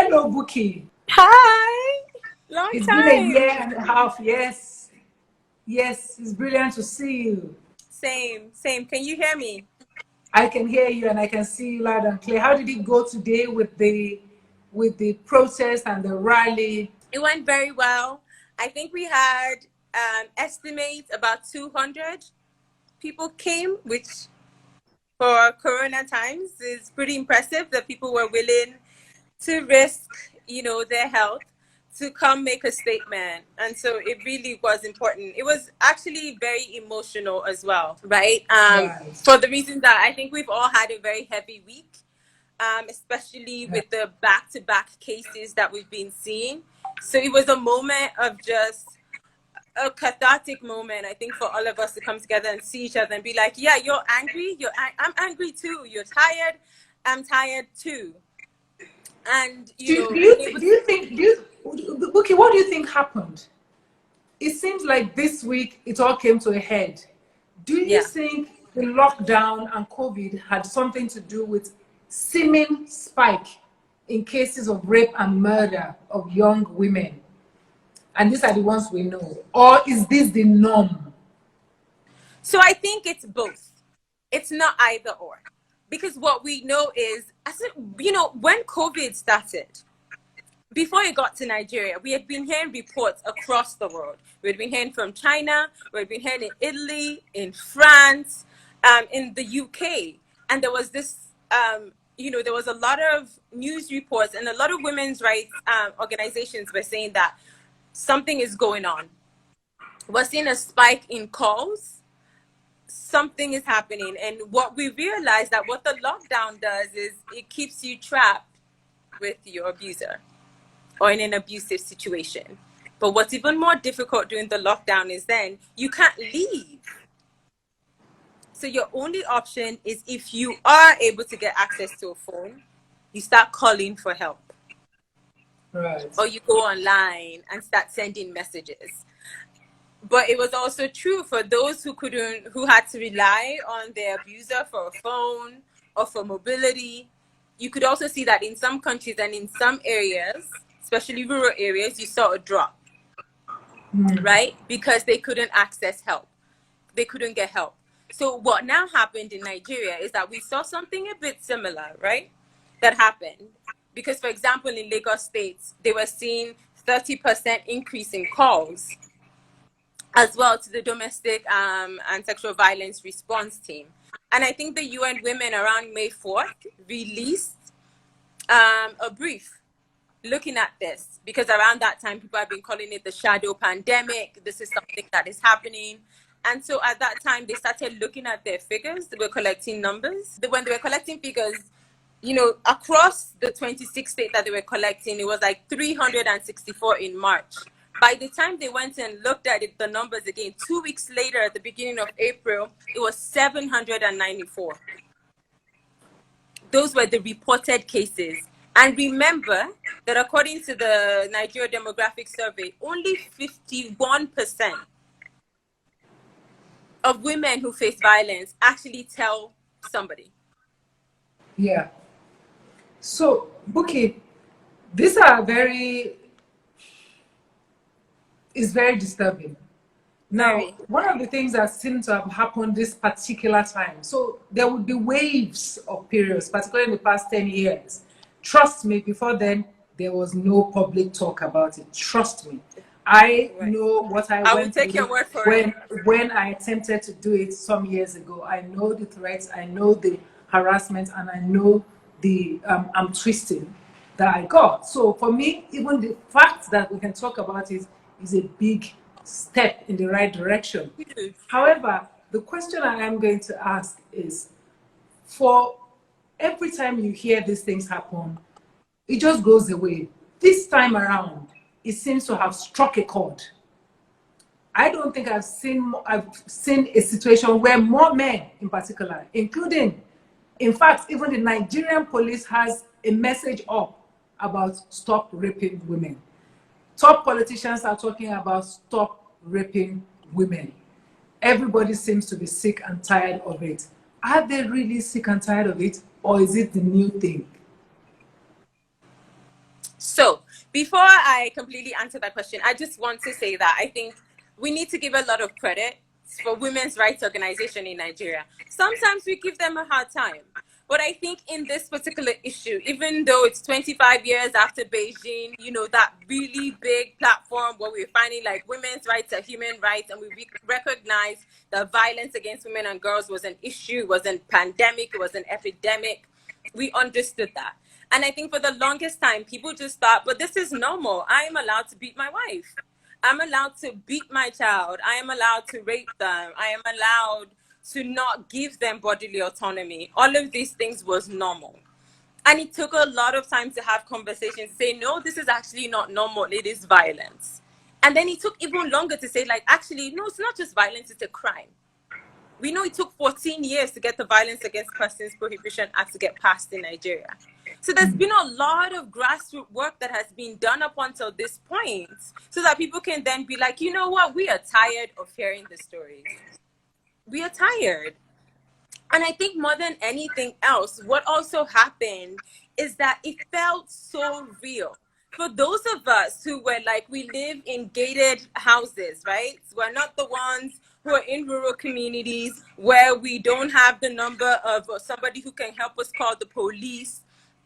Hello, Buky. Hi. Long It's been a time. year and a half. Yes. Yes, it's brilliant to see you. Same. Can you hear me? I can hear you and I can see you loud and clear. How did it go today with the protest and the rally? It went very well. I think we had estimate about 200 people came, which for Corona times is pretty impressive that people were willing to risk, their health to come make a statement. And so it really was important. It was actually very emotional as well, right? Right. For the reason that I think we've all had a very heavy week, especially with the back-to-back cases that we've been seeing. So it was a moment of just a cathartic moment, I think, for all of us to come together and see each other and be like, yeah, you're angry. I'm angry too. You're tired. I'm tired too. And Buky, what do you think happened? It seems like this week it all came to a head. Do you think the lockdown and COVID had something to do with seeming spike in cases of rape and murder of young women? And these are the ones we know. Or is this the norm? So I think it's both. It's not either or. Because what we know is, when COVID started, before it got to Nigeria, we had been hearing reports across the world. We had been hearing from China, we had been hearing in Italy, in France, in the UK. And there was this, there was a lot of news reports and a lot of women's rights organizations were saying that something is going on. We're seeing a spike in calls. Something is happening. And what we realized that what the lockdown does is it keeps you trapped with your abuser or in an abusive situation. But what's even more difficult during the lockdown is then you can't leave. So your only option is, if you are able to get access to a phone, you start calling for help. Right. Or you go online and start sending messages. But it was also true for those who had to rely on their abuser for a phone or for mobility. You could also see that in some countries and in some areas, especially rural areas, you saw a drop, right? Because they couldn't access help. They couldn't get help. So what now happened in Nigeria is that we saw something a bit similar, right? That happened. Because, for example, in Lagos State, they were seeing 30% increase in calls as well to the domestic and sexual violence response team. And I think the UN Women around May 4th released a brief looking at this, because around that time, people have been calling it the shadow pandemic. This is something that is happening. And so at that time, they started looking at their figures. They were collecting numbers. When they were collecting figures, across the 26 states that they were collecting, it was like 364 in March. By the time they went and looked at the numbers again, 2 weeks later, at the beginning of April, it was 794. Those were the reported cases. And remember that according to the Nigeria Demographic Survey, only 51% of women who face violence actually tell somebody. Yeah. So, Buky, these are it's very disturbing. Now, one of the things that seem to have happened this particular time, so there would be waves of periods, particularly in the past 10 years. Trust me, before then, there was no public talk about it. Trust me. I know what I went will take your word for it when I attempted to do it some years ago. I know the threats, I know the harassment, and I know the I'm twisting that I got. So for me, even the fact that we can talk about it is a big step in the right direction. However, the question I am going to ask is, for every time you hear these things happen, it just goes away. This time around, it seems to have struck a chord. I don't think I've seen a situation where more men in particular, including, in fact, even the Nigerian police has a message up about stop raping women. Top politicians are talking about stop raping women. Everybody seems to be sick and tired of it. Are they really sick and tired of it, or is it the new thing? So before I completely answer that question, I just want to say that I think we need to give a lot of credit for women's rights organization in Nigeria. Sometimes we give them a hard time. But I think in this particular issue, even though it's 25 years after Beijing, you know, that really big platform where we're finding like women's rights are human rights, and we recognize that violence against women and girls was an issue, it was a pandemic, it was an epidemic. We understood that. And I think for the longest time, people just thought, but this is normal. I am allowed to beat my wife. I'm allowed to beat my child. I am allowed to rape them. I am allowed to not give them bodily autonomy. All of these things was normal. And it took a lot of time to have conversations, say, no, this is actually not normal. It is violence. And then it took even longer to say, like, actually, no, it's not just violence, it's a crime. We know it took 14 years to get the Violence Against Persons Prohibition Act to get passed in Nigeria. So there's been a lot of grassroots work that has been done up until this point so that people can then be like, you know what, we are tired of hearing the stories. We are tired. And I think more than anything else, what also happened is that it felt so real. For those of us who were like, we live in gated houses, right? We're not the ones who are in rural communities where we don't have the number of somebody who can help us call the police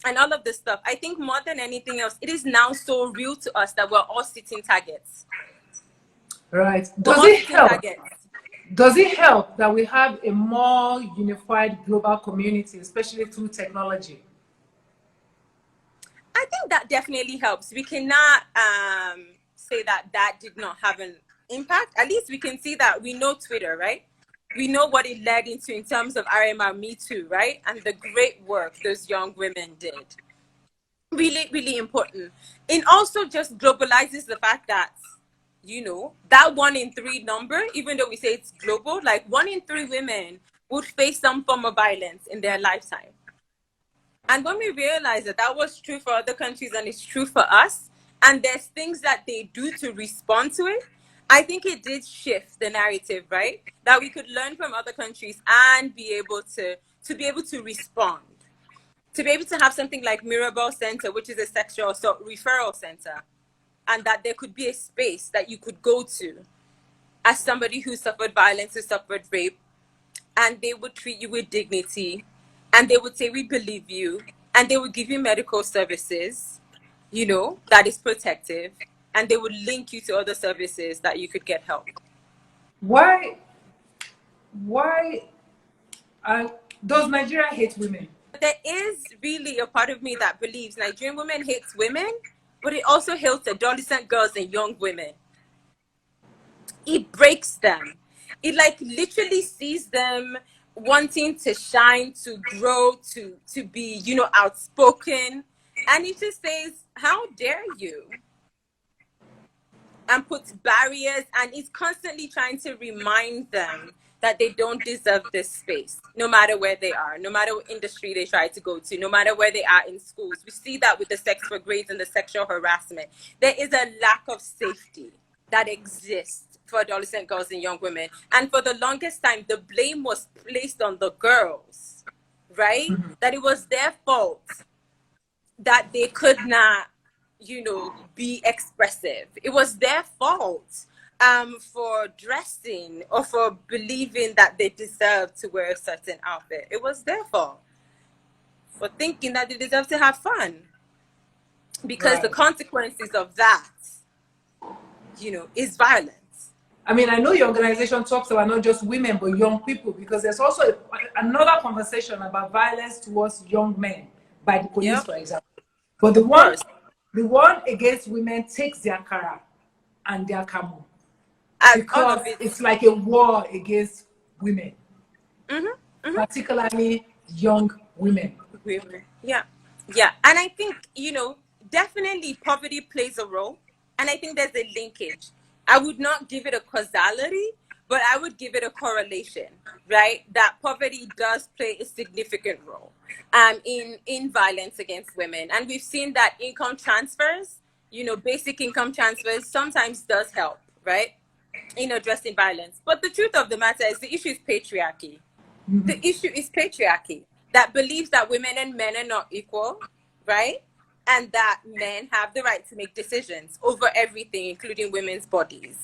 and all of this stuff. I think more than anything else, it is now so real to us that we're all sitting targets. Right. Does it help? Does it help that we have a more unified global community, especially through technology? I think that definitely helps. We cannot say that that did not have an impact. At least we can see that we know Twitter, right? We know what it led into in terms of RMR Me Too, right? And the great work those young women did. Really, really important. It also just globalizes the fact that, you know, that 1 in 3 number, even though we say it's global, like 1 in 3 women would face some form of violence in their lifetime. And when we realize that that was true for other countries and it's true for us, and there's things that they do to respond to it, I think it did shift the narrative, right? That we could learn from other countries and be able to respond. To be able to have something like Mirabel Center, which is a sexual assault referral center, and that there could be a space that you could go to as somebody who suffered violence, who suffered rape, and they would treat you with dignity, and they would say, we believe you, and they would give you medical services, you know, that is protective, and they would link you to other services that you could get help. Why does Nigeria hate women? There is really a part of me that believes Nigerian women hate women, but it also hates adolescent girls and young women. It breaks them. It like literally sees them wanting to shine, to grow, to be, you know, outspoken. And it just says, how dare you? And puts barriers, and it's constantly trying to remind them that they don't deserve this space, no matter where they are, no matter what industry they try to go to, no matter where they are in schools. We see that with the sex for grades and the sexual harassment. There is a lack of safety that exists for adolescent girls and young women. And for the longest time, the blame was placed on the girls, right? Mm-hmm. That it was their fault that they could not, you know, be expressive. It was their fault for dressing or for believing that they deserved to wear a certain outfit. It was their fault for thinking that they deserve to have fun, because right. The consequences of that, you know, is violence. I mean, I know your organization talks about not just women, but young people, because there's also another conversation about violence towards young men by the police, for example. But the one against women takes their kara and their camo. Because it's like a war against women, particularly young women. Yeah. And I think, you know, definitely poverty plays a role. And I think there's a linkage. I would not give it a causality, but I would give it a correlation, right? That poverty does play a significant role in violence against women. And we've seen that income transfers, you know, basic income transfers sometimes does help, right, in addressing violence. But the truth of the matter is the issue is patriarchy. Mm-hmm. The issue is patriarchy that believes that women and men are not equal, right? and that men have the right to make decisions over everything, including women's bodies.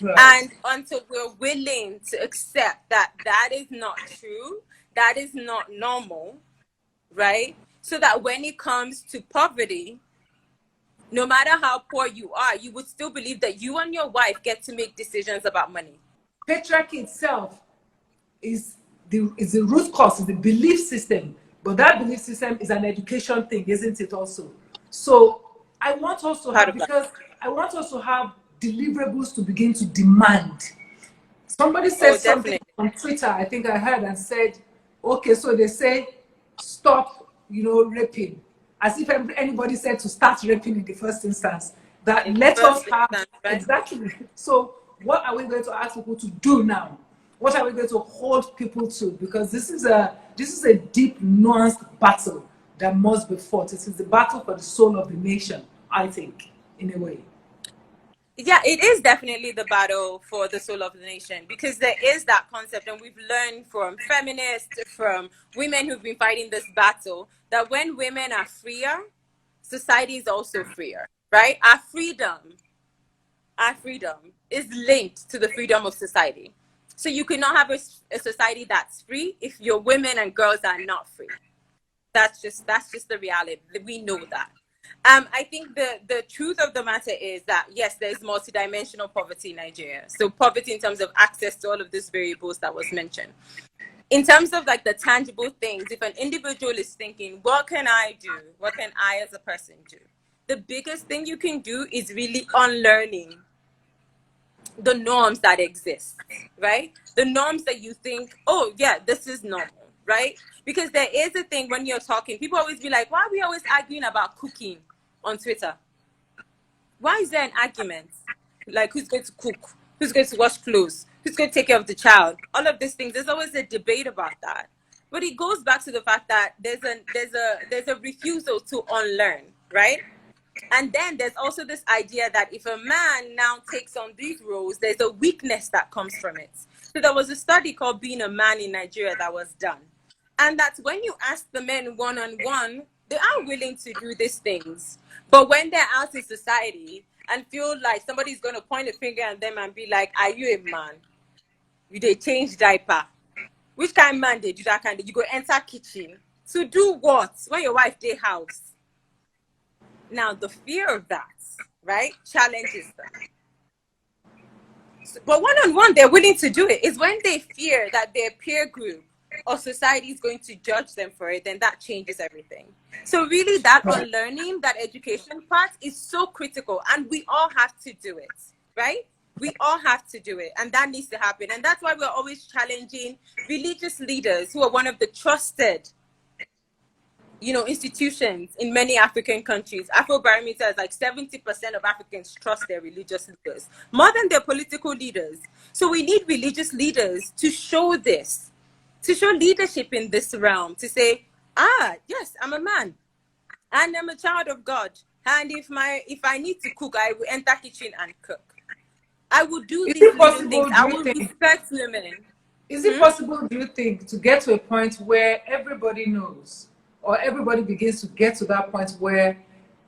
Right. And until we're willing to accept that that is not true, that is not normal, right? So that when it comes to poverty, no matter how poor you are, you would still believe that you and your wife get to make decisions about money. Patriarchy itself is the root cause, is the belief system. But that belief system is an education thing, isn't it also? So I want us to have, because I want us to have deliverables to begin to demand. Somebody said something on Twitter, I think I heard, and said, okay, so they say, stop, raping. As if anybody said to start raping in the first instance. That let us have, right? Exactly. So what are we going to ask people to do now? What are we going to hold people to? Because this is a deep, nuanced battle that must be fought. It is the battle for the soul of the nation, I think, in a way. Yeah, it is definitely the battle for the soul of the nation, because there is that concept, and we've learned from feminists, from women who've been fighting this battle, that when women are freer, society is also freer, right? Our freedom is linked to the freedom of society. So you cannot have a society that's free if your women and girls are not free. That's just the reality. We know that. I think the truth of the matter is that, yes, there's multidimensional poverty in Nigeria. So poverty in terms of access to all of these variables that was mentioned. In terms of like the tangible things, if an individual is thinking, what can I do? What can I as a person do? The biggest thing you can do is really unlearning the norms that exist, right? The norms that you think, oh yeah, this is normal, right? Because there is a thing when you're talking, people always be like, why are we always arguing about cooking on Twitter? Why is there an argument? Like, who's going to cook? Who's going to wash clothes? Who's going to take care of the child? All of these things, there's always a debate about that. But it goes back to the fact that there's a refusal to unlearn, right? And then there's also this idea that if a man now takes on these roles, there's a weakness that comes from it. So there was a study called Being a Man in Nigeria that was done. And that's when you ask the men one-on-one, they are willing to do these things. But when they're out in society and feel like somebody's going to point a finger at them and be like, are you a man? You they change diaper. Which kind of man they do that kind of? You go enter kitchen. To do what? When your wife day house. Now, the fear of that, right, challenges them. So, but one-on-one, they're willing to do it. It's when they fear that their peer group or society is going to judge them for it, then that changes everything. So really that unlearning, that education part is so critical, and we all have to do it, right? We all have to do it, and that needs to happen. And that's why we're always challenging religious leaders who are one of the trusted, institutions in many African countries. Afrobarometer is like 70% of Africans trust their religious leaders more than their political leaders. So we need religious leaders to show this, to show leadership in this realm, to say, yes, I'm a man and I'm a child of God. And if I need to cook, I will enter kitchen and cook. I will do these little things. I will respect women. Is it possible, do you think, to get to a point where everybody knows, or everybody begins to get to that point where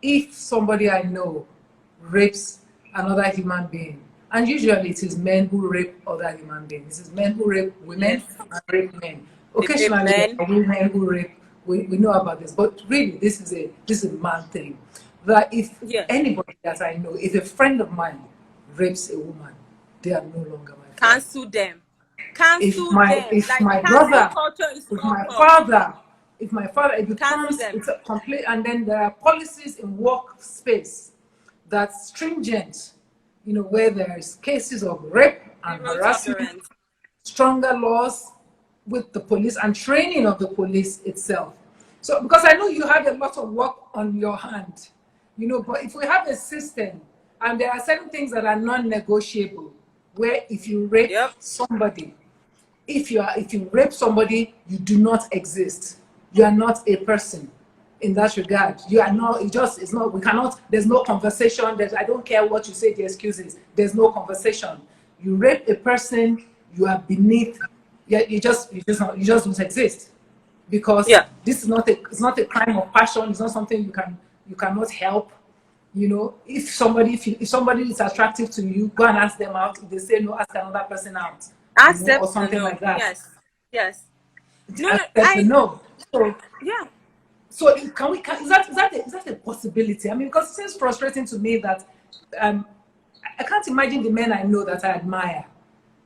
if somebody I know rapes another human being, and usually it is men who rape other human beings, it is men who rape women and rape men. Occasionally there are women who rape, we know about this, but really this is a man thing. That if anybody that I know, if a friend of mine rapes a woman, they are no longer my friend. Cancel them. Cancel them. If my brother, if my father, it becomes it's a complete, and then there are policies in workspace that's stringent, where there's cases of rape and harassment, stronger laws with the police and training of the police itself. So, because I know you have a lot of work on your hand, but if we have a system, and there are certain things that are non-negotiable, where if you rape somebody, if you rape somebody, you do not exist. You are not a person in that regard. You are not, it's not, we cannot, there's no conversation. I don't care what you say, the excuses. There's no conversation. You rape a person, you are beneath, you just don't exist. Because this is it's not a crime of passion. It's not something you cannot help. You know, if somebody is attractive to you, go and ask them out. If they say no, ask another person out. You know, or Accept the something no. like that. Yes. Yes. No, Accept the no. So yeah. so is that a possibility? I mean, because it seems frustrating to me that I can't imagine the men I know that I admire.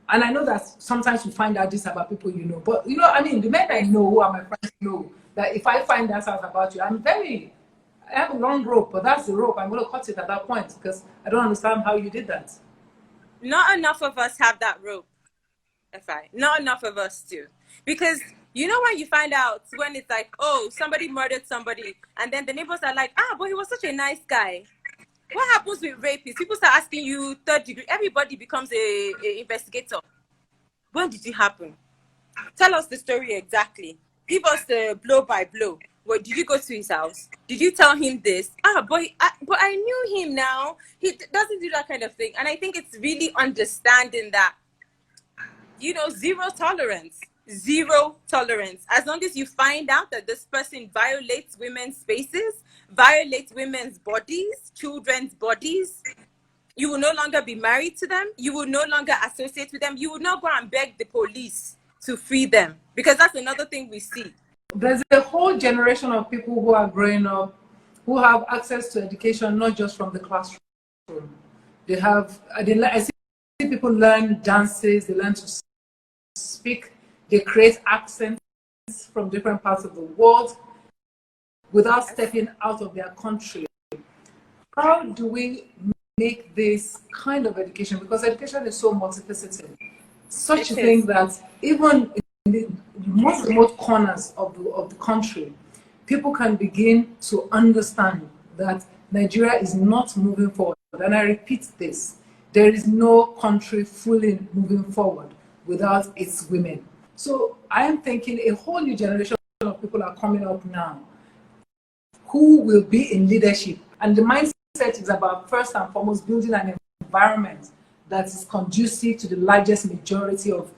And I know that sometimes you find out this about people you know. But, you know, I mean, the men I know who are my friends know that if I find that out about you, I have a long rope, but that's the rope. I'm going to cut it at that point because I don't understand how you did that. Not enough of us have that rope. Not enough of us do. Because you know when you find out when it's like, oh, somebody murdered somebody, and then the neighbors are like, but he was such a nice guy. What happens with rapists? People start asking you third degree. Everybody becomes a investigator. When did it happen? Tell us the story exactly. Give us the blow by blow. Well, did you go to his house? Did you tell him this? But I knew him now. He doesn't do that kind of thing. And I think it's really understanding that, you know, zero tolerance. Zero tolerance. As long as you find out that this person violates women's spaces, violates women's bodies, children's bodies, you will no longer be married to them. You will no longer associate with them. You will not go and beg the police to free them, because that's another thing we see. There's a whole generation of people who are growing up who have access to education, not just from the classroom. I see people learn dances, they learn to speak, they create accents from different parts of the world without stepping out of their country. How do we make this kind of education? Because education is so multifaceted. Such a thing that even in the most remote corners of the country, people can begin to understand that Nigeria is not moving forward. And I repeat this, there is no country fully moving forward without its women. So I am thinking a whole new generation of people are coming up now who will be in leadership. And the mindset is about, first and foremost, building an environment that is conducive to the largest majority of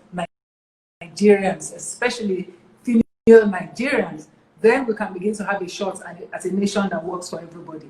Nigerians, especially female Nigerians. Then we can begin to have a shot at a nation that works for everybody.